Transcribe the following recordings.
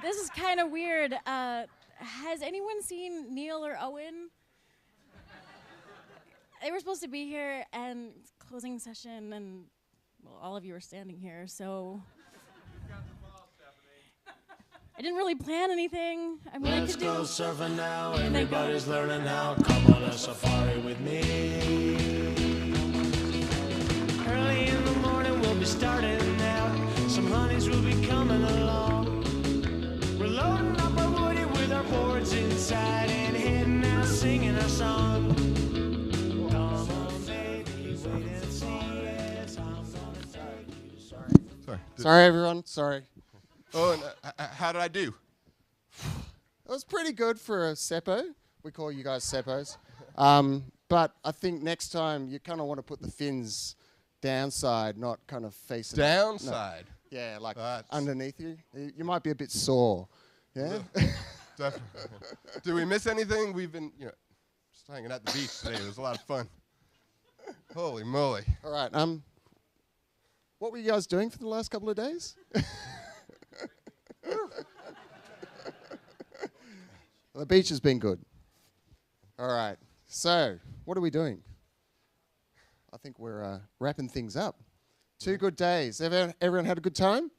This is kind of weird. Has anyone seen Neil or Owen? They were supposed to be here and closing session, and well, all of you are standing here, so I didn't really plan anything. I mean, let's go surfing now. Everybody's learning how. Come on a safari with me. Early in the morning, we'll be starting out. Some honeys will be coming along. We're loading up our woody with our boards inside and heading out singing our song. Come on, baby, wait and see. Yes, I'm gonna take you. Sorry, everyone. Sorry. Oh, and how did I do? It was pretty good for a Seppo. We call you guys Seppos. But I think next time you kind of want to put the fins downside, not kind of facing Downside? No. Yeah, like underneath you. You might be a bit sore. Yeah? Definitely. Did we miss anything? We've been, just hanging out at the beach today. It was a lot of fun. Holy moly. All right. What were you guys doing for the last couple of days? The beach has been good. All right. So, what are we doing? I think we're wrapping things up. 2 good days. Everyone had a good time?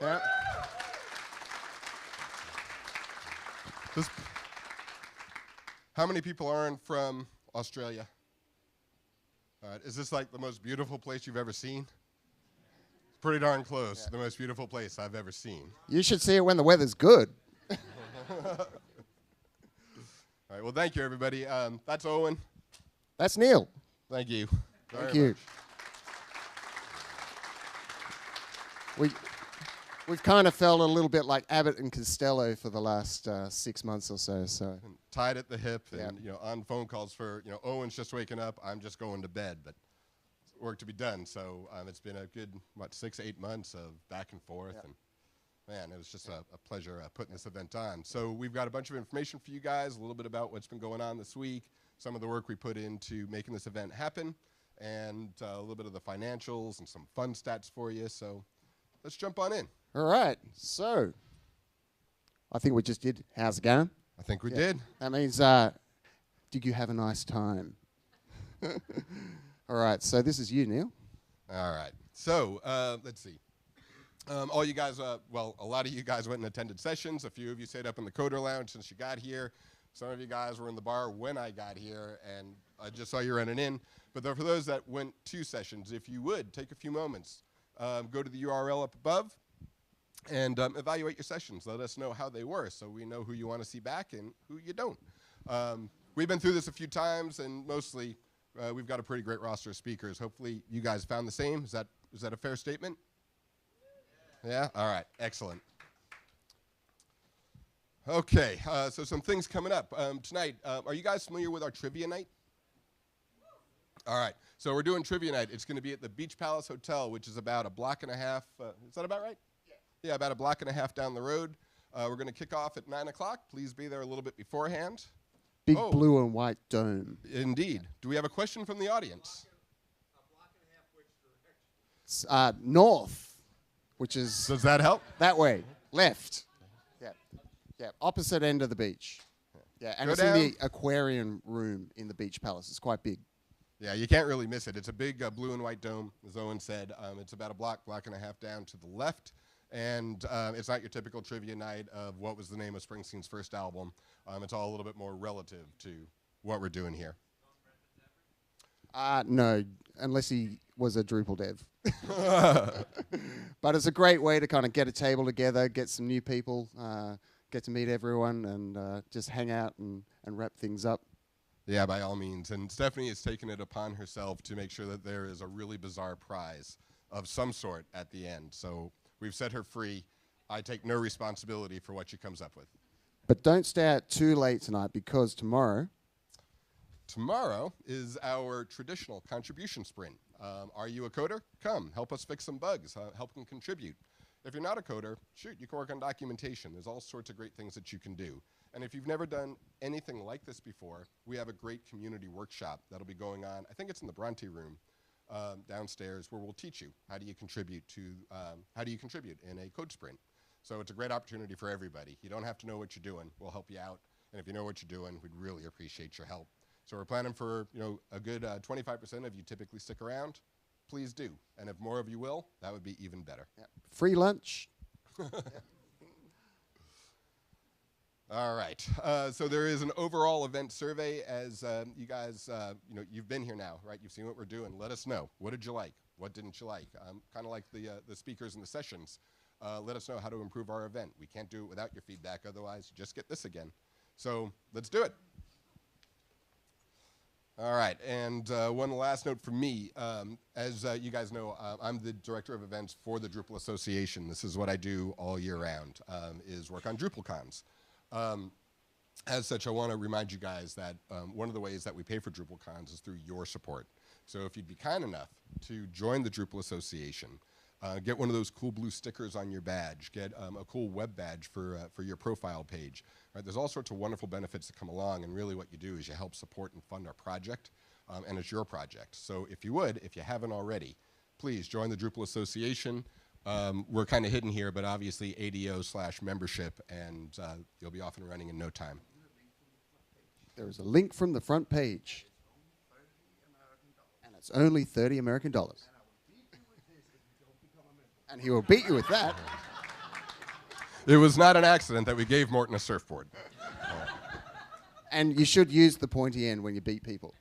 Yeah. How many people aren't from Australia? All right. Is this like the most beautiful place you've ever seen? It's pretty darn close. Yeah. The most beautiful place I've ever seen. You should see it when the weather's good. All right, well, thank you, everybody. That's Owen. That's Neil. Thank you. Thank you. We've kind of felt a little bit like Abbott and Costello for the last 6 months or so. And tied at the hip, and on phone calls for Owen's just waking up, I'm just going to bed, but work to be done. So it's been a good 6, 8 months of back and forth, and man, it was just a pleasure putting this event on. So we've got a bunch of information for you guys, a little bit about what's been going on this week, some of the work we put into making this event happen, and a little bit of the financials and some fun stats for you. So let's jump on in. All right. So I think we just did how's it going? I think we did. That means did you have a nice time? All right. So this is you, Neil. All right. So let's see. All you guys, a lot of you guys went and attended sessions. A few of you stayed up in the Coder Lounge since you got here. Some of you guys were in the bar when I got here, and I just saw you running in. But for those that went to sessions, if you would, take a few moments. Go to the URL up above and evaluate your sessions. Let us know how they were so we know who you want to see back and who you don't. We've been through this a few times, and mostly we've got a pretty great roster of speakers. Hopefully you guys found the same. Is that a fair statement? Yeah? All right. Excellent. Okay. So some things coming up. Tonight, are you guys familiar with our trivia night? All right. So we're doing trivia night. It's going to be at the Beach Palace Hotel, which is about a block and a half. Is that about right? Yeah, about a block and a half down the road. We're going to kick off at 9 o'clock. Please be there a little bit beforehand. Big blue and white dome. Indeed. Do we have a question from the audience? A block and a half which direction? North. Which is... Does that help? That way. Left. Yeah. Opposite end of the beach. Yeah, and it's in the aquarium room in the Beach Palace. It's quite big. Yeah, you can't really miss it. It's a big blue and white dome, as Owen said. It's about a block and a half down to the left. And it's not your typical trivia night of what was the name of Springsteen's first album. It's all a little bit more relative to what we're doing here. No, unless he was a Drupal dev. But it's a great way to kind of get a table together, get some new people, get to meet everyone, and just hang out and wrap things up. Yeah, by all means. And Stephanie has taken it upon herself to make sure that there is a really bizarre prize of some sort at the end. So we've set her free. I take no responsibility for what she comes up with. But don't stay out too late tonight, because tomorrow is our traditional contribution sprint. Are you a coder? Come, help us fix some bugs, help them contribute. If you're not a coder, shoot, you can work on documentation. There's all sorts of great things that you can do. And if you've never done anything like this before, we have a great community workshop that'll be going on. I think it's in the Bronte room downstairs, where we'll teach you how do you contribute in a code sprint. So it's a great opportunity for everybody. You don't have to know what you're doing. We'll help you out. And if you know what you're doing, we'd really appreciate your help. So we're planning for, a good 25% of you typically stick around. Please do. And if more of you will, that would be even better. Yep. Free lunch. All right. So there is an overall event survey. As you guys, you've been here now, right? You've seen what we're doing. Let us know. What did you like? What didn't you like? Kind of like the speakers in the sessions. Let us know how to improve our event. We can't do it without your feedback. Otherwise, just get this again. So let's do it. All right. And one last note from me. As you guys know, I'm the director of events for the Drupal Association. This is what I do all year round, is work on DrupalCons. As such, I want to remind you guys that one of the ways that we pay for DrupalCons is through your support. So if you'd be kind enough to join the Drupal Association, get one of those cool blue stickers on your badge, get a cool web badge for your profile page. Right? There's all sorts of wonderful benefits that come along, and really what you do is you help support and fund our project, and it's your project. So if you would, if you haven't already, please join the Drupal Association. We're kind of hidden here, but obviously ADO/membership, and you'll be off and running in no time. There is a link from the front page. And it's only $30 American. And he will beat you with that. It was not an accident that we gave Morton a surfboard. And you should use the pointy end when you beat people.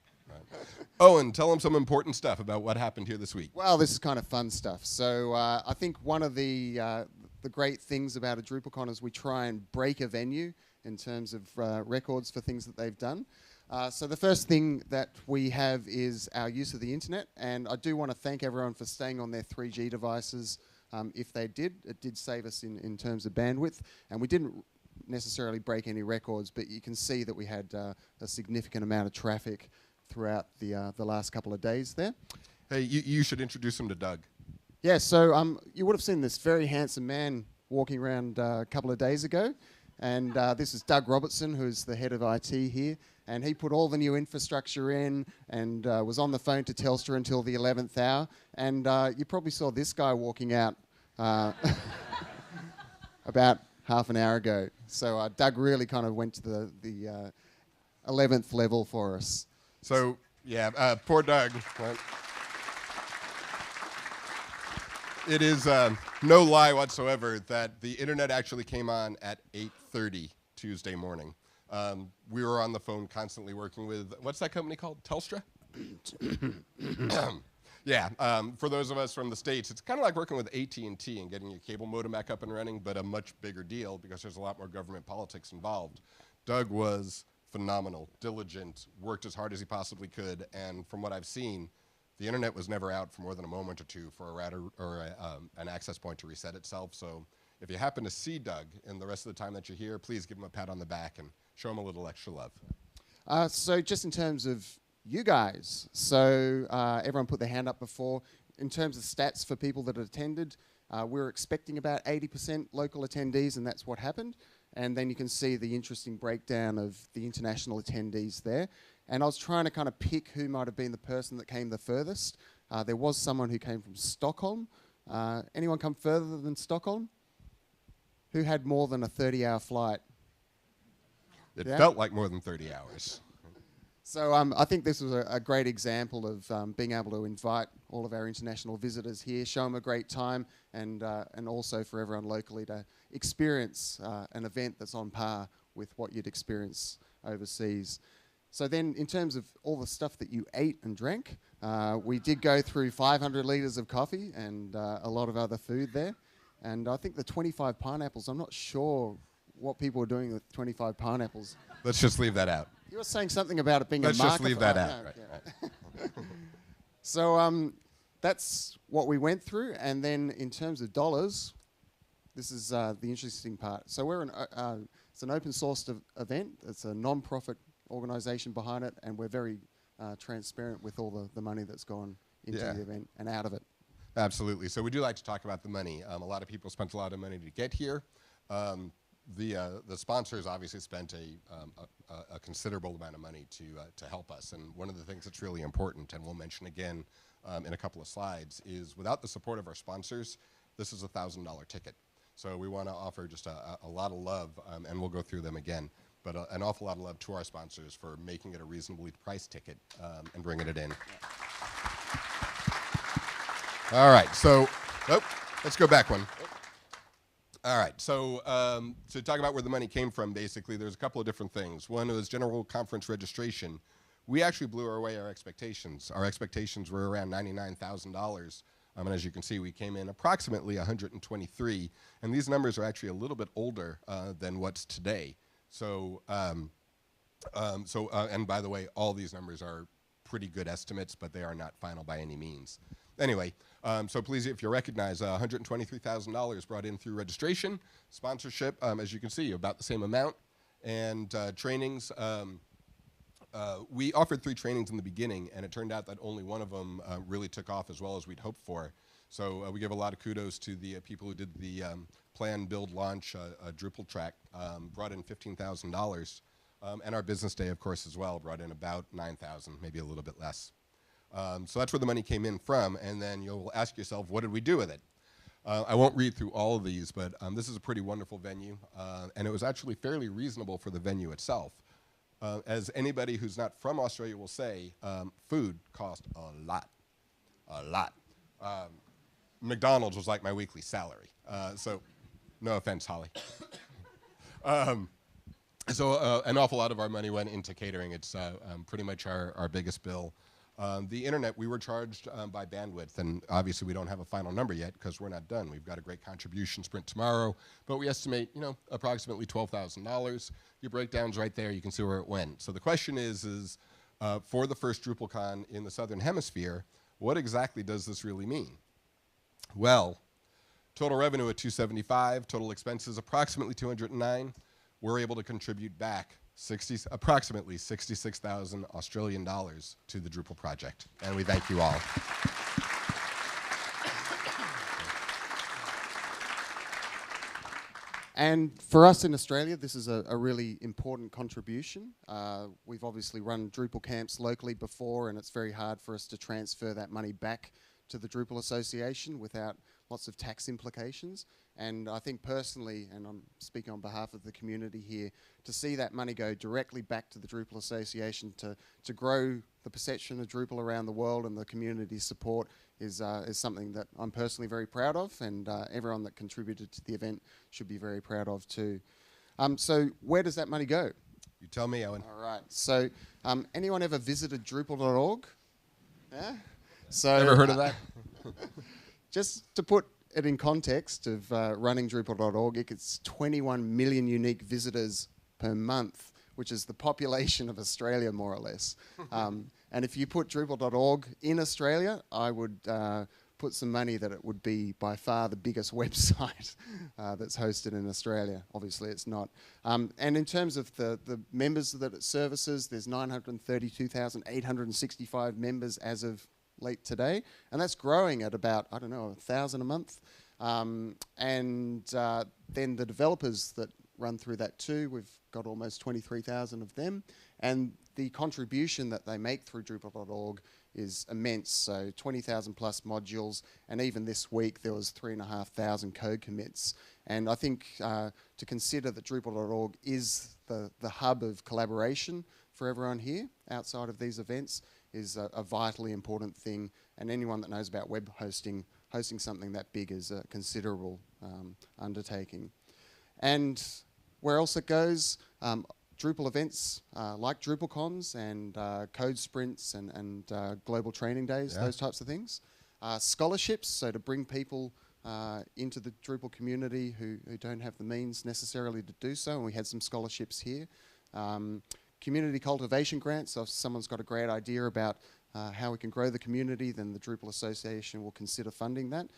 Oh, and tell them some important stuff about what happened here this week. Well, this is kind of fun stuff. So I think one of the great things about a DrupalCon is we try and break a venue in terms of records for things that they've done. So the first thing that we have is our use of the internet, and I do want to thank everyone for staying on their 3G devices. If they did, it did save us in terms of bandwidth, and we didn't necessarily break any records, but you can see that we had a significant amount of traffic throughout the last couple of days there. Hey, you should introduce him to Doug. Yeah, so you would have seen this very handsome man walking around a couple of days ago, and this is Doug Robertson, who's the head of IT here, and he put all the new infrastructure in and was on the phone to Telstra until the 11th hour, and you probably saw this guy walking out about half an hour ago. So Doug really kind of went to the 11th level for us. So, yeah, poor Doug. It is no lie whatsoever that the internet actually came on at 8:30 Tuesday morning. We were on the phone constantly working with, what's that company called? Telstra? Yeah, for those of us from the States, it's kind of like working with AT&T and getting your cable modem back up and running, but a much bigger deal because there's a lot more government politics involved. Doug was phenomenal, diligent, worked as hard as he possibly could, and from what I've seen, the internet was never out for more than a moment or two for a router or an access point to reset itself. So if you happen to see Doug and the rest of the time that you're here, please give him a pat on the back and show him a little extra love. So just in terms of you guys, so everyone put their hand up before. In terms of stats for people that attended, we're expecting about 80% local attendees, and that's what happened. And then you can see the interesting breakdown of the international attendees there. And I was trying to kind of pick who might have been the person that came the furthest. There was someone who came from Stockholm. Anyone come further than Stockholm? Who had more than a 30-hour flight? It felt like more than 30 hours. So I think this was a great example of being able to invite all of our international visitors here, show them a great time, and also for everyone locally to experience an event that's on par with what you'd experience overseas. So then in terms of all the stuff that you ate and drank, we did go through 500 litres of coffee and a lot of other food there. And I think the 25 pineapples, I'm not sure what people were doing with 25 pineapples. Let's just leave that out. You were saying something about it being a marker. Let's just leave that out. No, Right. So that's what we went through. And then in terms of dollars, this is the interesting part. So we're it's an open source event. It's a non-profit organisation behind it, and we're very transparent with all the money that's gone into the event and out of it. Absolutely. So we do like to talk about the money. A lot of people spent a lot of money to get here. The sponsors obviously spent a considerable amount of money to help us. And one of the things that's really important, and we'll mention again in a couple of slides, is without the support of our sponsors, this is a $1,000 ticket. So we want to offer just a lot of love, and we'll go through them again, but an awful lot of love to our sponsors for making it a reasonably priced ticket and bringing it in. All right, so let's go back one. All right, so to talk about where the money came from, basically, there's a couple of different things. One was general conference registration. We actually blew away our expectations. Our expectations were around $99,000. And as you can see, we came in approximately 123. And these numbers are actually a little bit older than what's today. So, and by the way, all these numbers are pretty good estimates, but they are not final by any means. Anyway, so please, if you recognize, $123,000 brought in through registration, sponsorship, as you can see, about the same amount, and trainings. We offered 3 trainings in the beginning, and it turned out that only one of them really took off as well as we'd hoped for. So we give a lot of kudos to the people who did the plan, build, launch Drupal track, brought in $15,000. And our business day, of course, as well, brought in about $9,000, maybe a little bit less. So that's where the money came in from, and then you'll ask yourself, what did we do with it? I won't read through all of these, but this is a pretty wonderful venue, and it was actually fairly reasonable for the venue itself. As anybody who's not from Australia will say, food cost a lot, a lot. McDonald's was like my weekly salary, so no offense, Holly. So an awful lot of our money went into catering. It's pretty much our biggest bill. The internet, we were charged by bandwidth, and obviously we don't have a final number yet because we're not done. We've got a great contribution sprint tomorrow, but we estimate, approximately $12,000. Your breakdown's right there. You can see where it went. So the question is for the first DrupalCon in the Southern Hemisphere, what exactly does this really mean? Well, total revenue at $275, total expenses approximately $209. We're able to contribute back approximately 66,000 Australian dollars to the Drupal project, and we thank you all. And for us in Australia, this is a really important contribution. We've obviously run Drupal camps locally before, and it's very hard for us to transfer that money back to the Drupal Association without lots of tax implications. And I think personally, and I'm speaking on behalf of the community here, to see that money go directly back to the Drupal Association to grow the perception of Drupal around the world and the community support is something that I'm personally very proud of, and everyone that contributed to the event should be very proud of too. So where does that money go? You tell me, Owen. All right. So anyone ever visited Drupal.org? Yeah? So, Ever heard of that? Just to put it in context of running Drupal.org, it gets 21 million unique visitors per month, which is the population of Australia, more or less. And if you put Drupal.org in Australia, I would put some money that it would be by far the biggest website that's hosted in Australia. Obviously, it's not. And in terms of the members that it services, there's 932,865 members as of late today, and that's growing at about, 1,000 a month. And then the developers that run through that too, we've got almost 23,000 of them, and the contribution that they make through Drupal.org is immense, so 20,000 plus modules, and even this week there was 3,500 code commits. And I think to consider that Drupal.org is the hub of collaboration for everyone here outside of these events is a vitally important thing, and anyone that knows about web hosting something that big is a considerable undertaking. And where else it goes, Drupal events like DrupalCons and code sprints and global training days, those types of things. Scholarships, so to bring people into the Drupal community who don't have the means necessarily to do so, and we had some scholarships here. Community cultivation grants, so if someone's got a great idea about how we can grow the community, then the Drupal Association will consider funding that.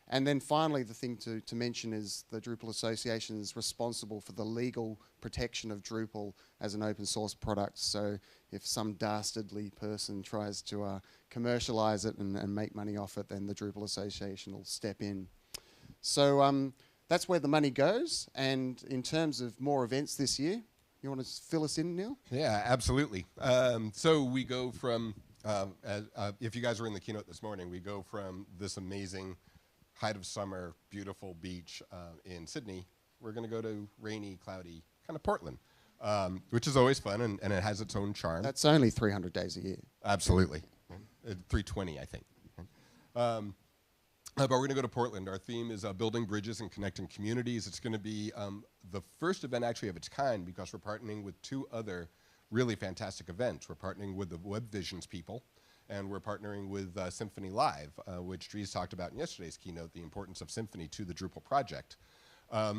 And then finally, the thing to mention is the Drupal Association is responsible for the legal protection of Drupal as an open source product. So if some dastardly person tries to commercialize it and make money off it, then the Drupal Association will step in. So that's where the money goes. And in terms of more events this year, you want to fill us in, Neil? Yeah, absolutely. So we go from, if you guys were in the keynote this morning, we go from this amazing height of summer, beautiful beach in Sydney, we're going to go to rainy, cloudy, kind of Portland, which is always fun, and it has its own charm. That's only 300 days a year. Absolutely. 320, I think. But we're going to go to Portland. Our theme is building bridges and connecting communities. It's going to be the first event actually of its kind because we're partnering with 2 other really fantastic events. We're partnering with the Web Visions people, and we're partnering with Symphony Live, which Dries talked about in yesterday's keynote, the importance of Symphony to the Drupal project.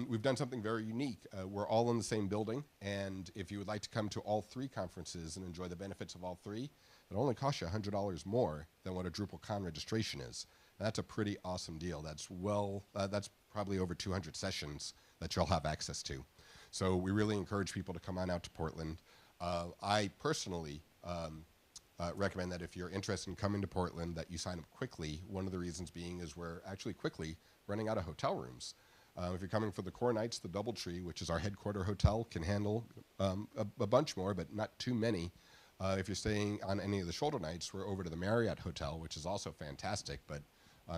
We've done something very unique. We're all in the same building, and if you would like to come to all 3 conferences and enjoy the benefits of all 3, it only costs you $100 more than what a DrupalCon registration is. And that's a pretty awesome deal. That's that's probably over 200 sessions that you'll have access to. So we really encourage people to come on out to Portland. I personally recommend that if you're interested in coming to Portland, that you sign up quickly. One of the reasons being is we're actually quickly running out of hotel rooms. If you're coming for the core nights, the DoubleTree, which is our headquarter hotel, can handle a bunch more, but not too many. If you're staying on any of the shoulder nights, we're over to the Marriott Hotel, which is also fantastic, but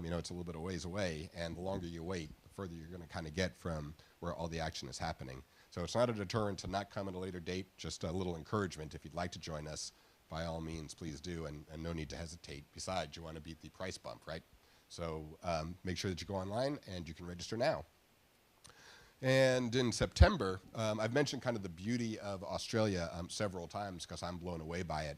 you know, it's a little bit of ways away, and the longer you wait, the further you're going to kind of get from where all the action is happening. So it's not a deterrent to not come at a later date, just a little encouragement. If you'd like to join us, by all means, please do, and no need to hesitate. Besides, you want to beat the price bump, right? So make sure that you go online, and you can register now. And in September, I've mentioned kind of the beauty of Australia several times because I'm blown away by it.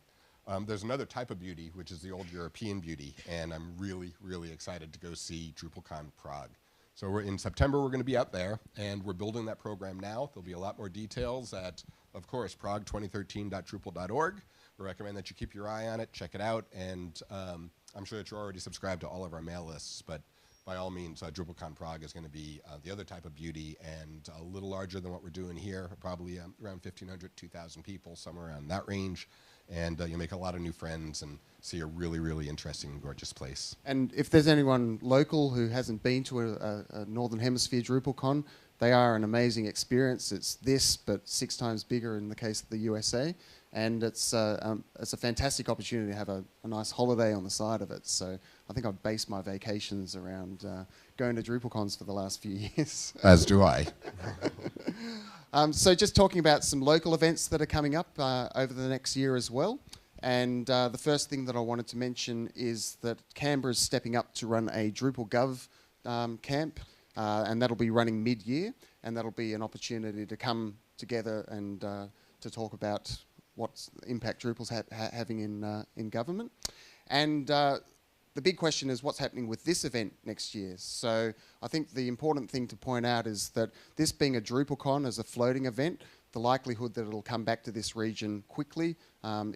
There's another type of beauty, which is the old European beauty, and I'm really, really excited to go see DrupalCon Prague. So in September, we're going to be out there, and we're building that program now. There'll be a lot more details at, of course, prague2013.drupal.org. We recommend that you keep your eye on it, check it out, and I'm sure that you're already subscribed to all of our mail lists, but by all means, DrupalCon Prague is going to be the other type of beauty and a little larger than what we're doing here, probably around 1,500, 2,000 people, somewhere around that range. And you'll make a lot of new friends and see a really, really interesting and gorgeous place. And if there's anyone local who hasn't been to a Northern Hemisphere DrupalCon, they are an amazing experience. It's this, but 6 times bigger in the case of the USA. And it's a fantastic opportunity to have a nice holiday on the side of it. So I think I've based my vacations around going to DrupalCons for the last few years. As do I. So just talking about some local events that are coming up over the next year as well. And the first thing that I wanted to mention is that Canberra's stepping up to run a DrupalGov camp, and that'll be running mid-year, and that'll be an opportunity to come together and to talk about what impact Drupal's having in government. And the big question is what's happening with this event next year. So I think the important thing to point out is that this being a DrupalCon as a floating event, the likelihood that it'll come back to this region quickly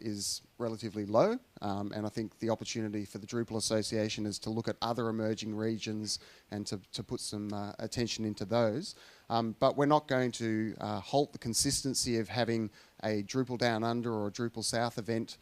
is relatively low. And I think the opportunity for the Drupal Association is to look at other emerging regions and to put some attention into those. But we're not going to halt the consistency of having a Drupal Down Under or a Drupal South event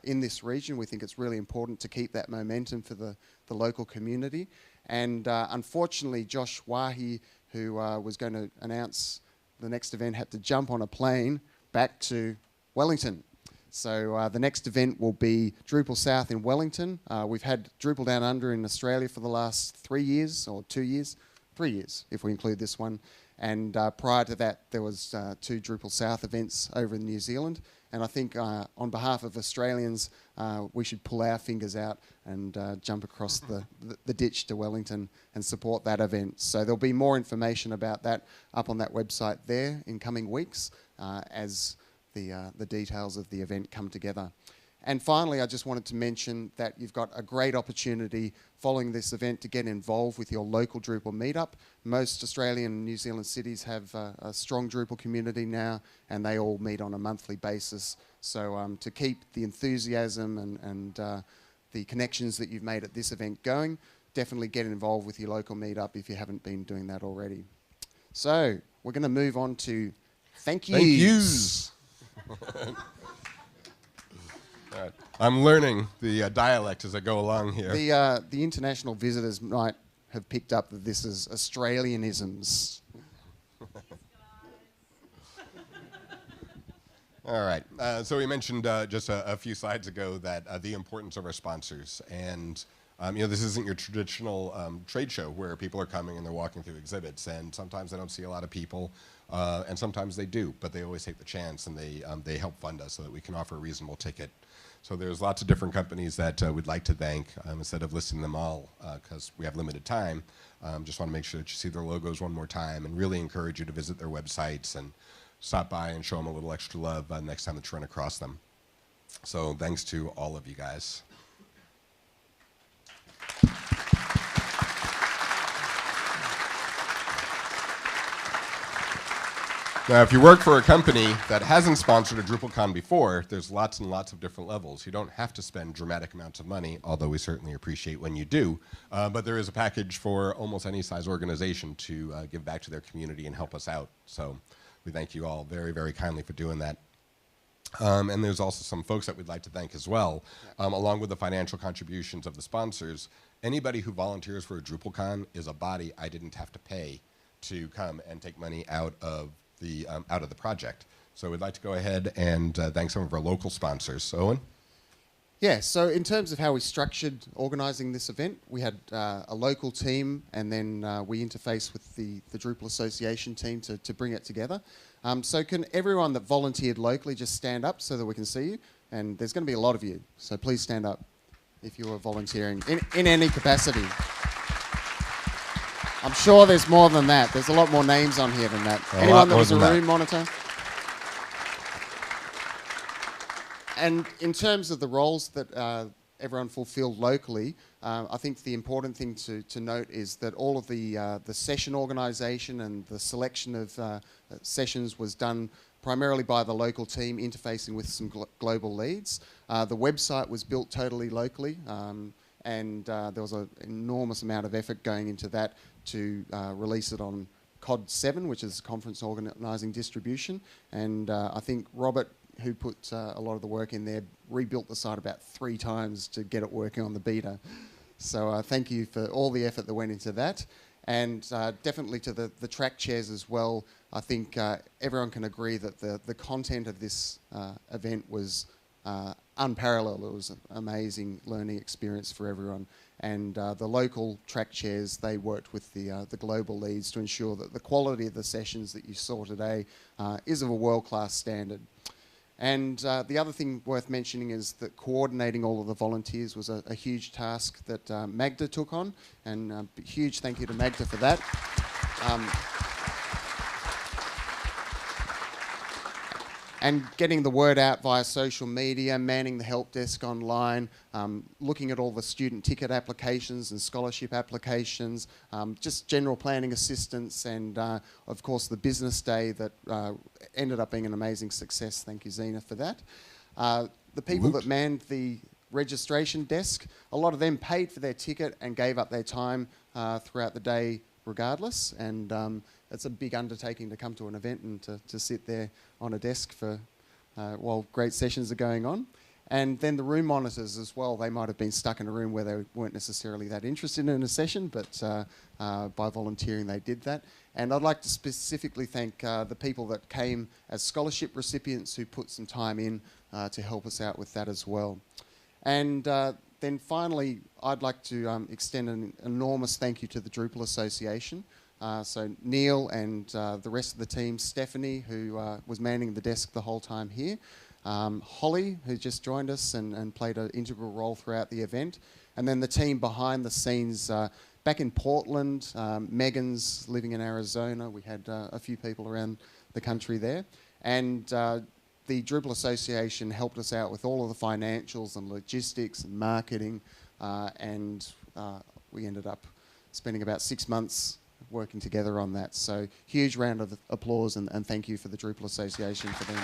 in this region. We think it's really important to keep that momentum for the local community. And unfortunately, Josh Wahi, who was going to announce the next event, had to jump on a plane back to Wellington. So the next event will be Drupal South in Wellington. We've had Drupal Down Under in Australia for the last 3 years, or 2 years, 3 years if we include this one. And prior to that, there was 2 Drupal South events over in New Zealand. And I think on behalf of Australians, we should pull our fingers out and jump across the ditch to Wellington and support that event. So there'll be more information about that up on that website there in coming weeks as the details of the event come together. And finally, I just wanted to mention that you've got a great opportunity following this event to get involved with your local Drupal meetup. Most Australian and New Zealand cities have a strong Drupal community now, and they all meet on a monthly basis. So to keep the enthusiasm and the connections that you've made at this event going, definitely get involved with your local meetup if you haven't been doing that already. So we're going to move on to thank yous. All right. I'm learning the dialect as I go along here. The international visitors might have picked up that this is Australianisms. All right. So we mentioned just a few slides ago that the importance of our sponsors. And This isn't your traditional trade show where people are coming and they're walking through exhibits, and sometimes they don't see a lot of people, and sometimes they do, but they always take the chance, and they help fund us so that we can offer a reasonable ticket. So there's lots of different companies that we'd like to thank. Instead of listing them all, because we have limited time, just want to make sure that you see their logos one more time, and really encourage you to visit their websites and stop by and show them a little extra love next time that you run across them. So thanks to all of you guys. Now, if you work for a company that hasn't sponsored a DrupalCon before, there's lots and lots of different levels. You don't have to spend dramatic amounts of money, although we certainly appreciate when you do. But there is a package for almost any size organization to give back to their community and help us out. So we thank you all very, very kindly for doing that. And there's also some folks that we'd like to thank as well, along with the financial contributions of the sponsors. Anybody who volunteers for a DrupalCon is a body I didn't have to pay to come and take money out of the project. So we'd like to go ahead and thank some of our local sponsors. Owen? Yeah, so in terms of how we structured organising this event, we had a local team, and then we interface with the Drupal Association team to bring it together. So can everyone that volunteered locally just stand up so that we can see you? And there's going to be a lot of you, so please stand up if you are volunteering in any capacity. I'm sure there's more than that. There's a lot more names on here than that. Anyone that was a room monitor? And in terms of the roles that everyone fulfilled locally, I think the important thing to note is that all of the session organisation and the selection of sessions was done primarily by the local team interfacing with some global leads. The website was built totally locally, and there was an enormous amount of effort going into that to release it on COD 7, which is Conference Organising Distribution. And I think Robert, who put a lot of the work in there, rebuilt the site about 3 times to get it working on the beta. So thank you for all the effort that went into that. And definitely to the track chairs as well. I think everyone can agree that the content of this event was unparalleled. It was an amazing learning experience for everyone. And the local track chairs, they worked with the global leads to ensure that the quality of the sessions that you saw today is of a world-class standard. And the other thing worth mentioning is that coordinating all of the volunteers was a huge task that Magda took on, and a huge thank you to Magda for that. And getting the word out via social media, manning the help desk online, looking at all the student ticket applications and scholarship applications, just general planning assistance, and of course the business day that ended up being an amazing success. Thank you, Zena, for that. The people that manned the registration desk, a lot of them paid for their ticket and gave up their time throughout the day regardless, and it's a big undertaking to come to an event and to sit there on a desk for while great sessions are going on. And then the room monitors as well, they might have been stuck in a room where they weren't necessarily that interested in a session, but by volunteering they did that. And I'd like to specifically thank the people that came as scholarship recipients who put some time in to help us out with that as well. And then finally, I'd like to extend an enormous thank you to the Drupal Association. So Neil and the rest of the team, Stephanie, who was manning the desk the whole time here, Holly, who just joined us and played an integral role throughout the event, and then the team behind the scenes back in Portland, Megan's living in Arizona. We had a few people around the country there, and the Drupal Association helped us out with all of the financials and logistics and marketing, and we ended up spending about 6 months working together on that. So huge round of applause and thank you for the Drupal Association for them.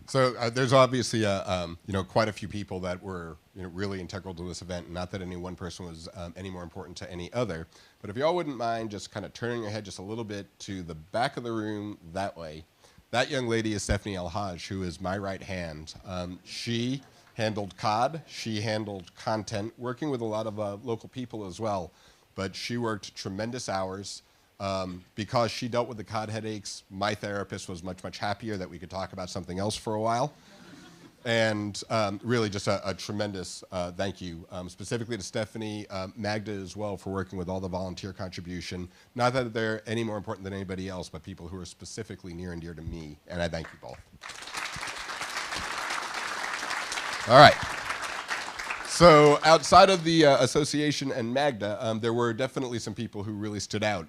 So there's obviously quite a few people that were really integral to this event. Not that any one person was any more important to any other, but if you all wouldn't mind just kind of turning your head just a little bit to the back of the room that way. That young lady is Stephanie El-Haj, who is my right hand. She handled COD, she handled content, working with a lot of local people as well, but she worked tremendous hours. Because she dealt with the cod headaches, my therapist was much, much happier that we could talk about something else for a while. And really just a tremendous thank you, specifically to Stephanie, Magda as well, for working with all the volunteer contribution. Not that they're any more important than anybody else, but people who are specifically near and dear to me, and I thank you both. All right. So outside of the association and Magda, there were definitely some people who really stood out.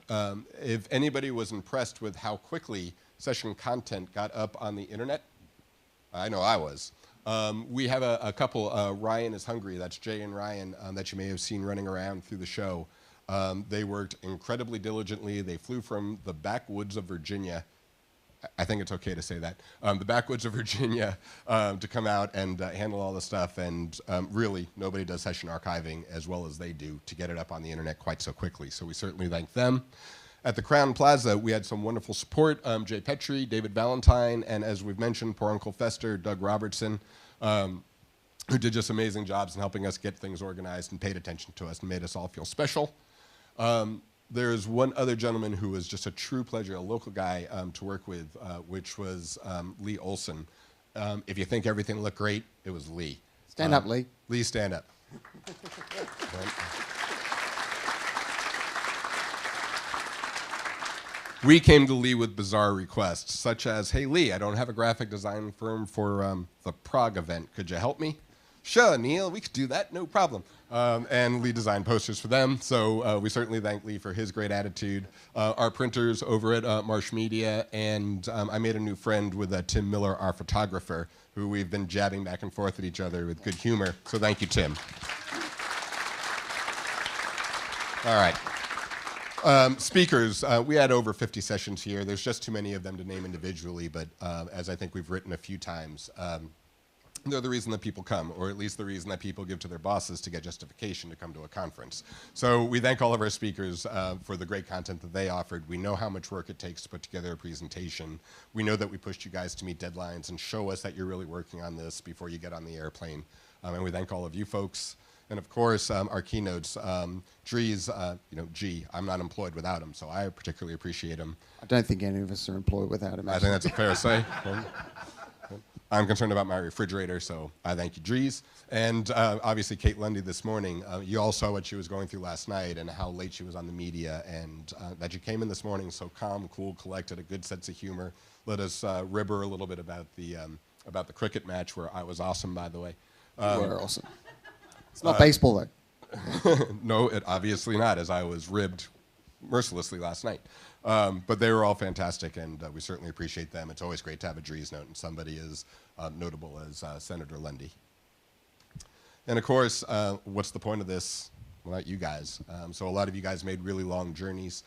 If anybody was impressed with how quickly session content got up on the internet, I know I was. We have a couple, Ryan is Hungry, that's Jay and Ryan, that you may have seen running around through the show. They worked incredibly diligently. They flew from the backwoods of Virginia. I think it's okay to say that. The backwoods of Virginia to come out and handle all the stuff, and really nobody does session archiving as well as they do to get it up on the internet quite so quickly. So we certainly thank them. At the Crown Plaza, we had some wonderful support. Jay Petrie, David Valentine, and as we've mentioned, poor Uncle Fester, Doug Robertson, who did just amazing jobs in helping us get things organized and paid attention to us and made us all feel special. There's one other gentleman who was just a true pleasure, a local guy to work with, which was Lee Olson. If you think everything looked great, it was Lee. Stand up, Lee. Lee, stand up. We came to Lee with bizarre requests, such as, hey, Lee, I don't have a graphic design firm for the Prague event. Could you help me? Sure, Neil, we could do that, no problem. And Lee designed posters for them, so we certainly thank Lee for his great attitude. Our printers over at Marsh Media, and I made a new friend with Tim Miller, our photographer, who we've been jabbing back and forth at each other with good humor. So thank you, Tim. All right. Speakers, we had over 50 sessions here. There's just too many of them to name individually, but as I think we've written a few times, they're the reason that people come, or at least the reason that people give to their bosses to get justification to come to a conference. So we thank all of our speakers for the great content that they offered. We know how much work it takes to put together a presentation. We know that we pushed you guys to meet deadlines and show us that you're really working on this before you get on the airplane. And we thank all of you folks. And of course, our keynotes, Drees, G, I'm not employed without him, so I particularly appreciate him. I don't think any of us are employed without him. I think that's a fair say. I'm concerned about my refrigerator, so I thank you, Drees. And obviously, Kate Lundy this morning, you all saw what she was going through last night and how late she was on the media, and that you came in this morning so calm, cool, collected, a good sense of humor. Let us rib her a little bit about the cricket match, where I was awesome, by the way. You were awesome. It's not baseball, though. No, it obviously not, as I was ribbed mercilessly last night. But they were all fantastic, and we certainly appreciate them. It's always great to have a Drees note, and somebody as notable as Senator Lundy. And of course, what's the point of this without you guys? So a lot of you guys made really long journeys.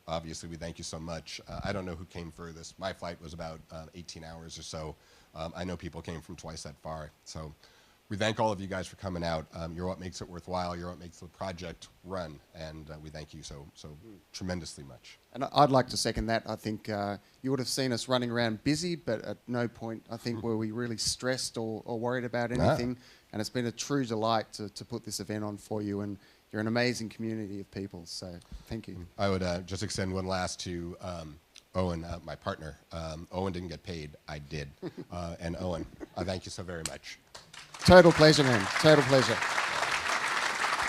Obviously, we thank you so much. I don't know who came furthest. My flight was about 18 hours or so. I know people came from twice that far. So we thank all of you guys for coming out. You're what makes it worthwhile. You're what makes the project run, and we thank you so tremendously much. And I'd like to second that. I think you would have seen us running around busy, but at no point, I think, were we really stressed or worried about anything. And it's been a true delight to put this event on for you, and you're an amazing community of people, so thank you. I would just extend one last to Owen, my partner. Owen didn't get paid. I did. And Owen, I thank you so very much. Total pleasure, man. Total pleasure.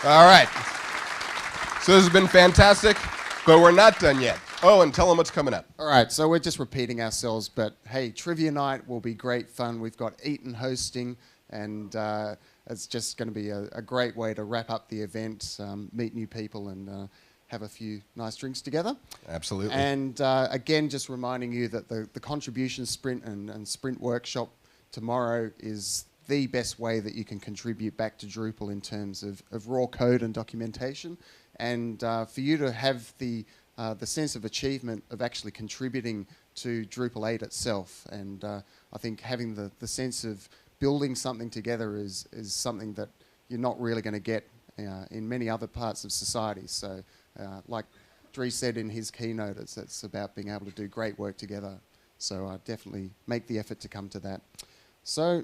All right. So this has been fantastic, but we're not done yet. Owen, tell them what's coming up. All right, so we're just repeating ourselves, but hey, Trivia Night will be great fun. We've got Eaton hosting, and it's just going to be a great way to wrap up the event, meet new people, and have a few nice drinks together. Absolutely. And again, just reminding you that the contribution sprint and sprint workshop tomorrow is the best way that you can contribute back to Drupal in terms of raw code and documentation. And for you to have the sense of achievement of actually contributing to Drupal 8 itself. And I think having the sense of building something together is something that you're not really going to get in many other parts of society. So like Dries said in his keynote, it's about being able to do great work together. So definitely make the effort to come to that. So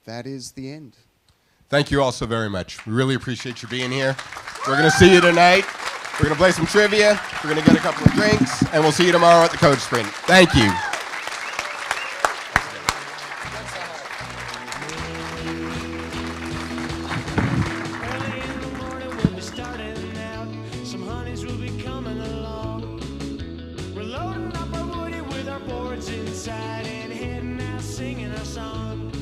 that is the end. Thank you all so very much. We really appreciate you being here. We're going to see you tonight. We're going to play some trivia. We're going to get a couple of drinks, and we'll see you tomorrow at the Coach Sprint. Thank you. Early in the morning we'll be starting out. Some honeys will be coming along. We're loading up our woody with our boards inside and heading out singing our song.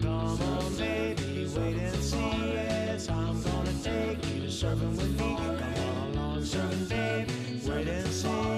Come on, baby, wait and see as I'm gonna take you surfing with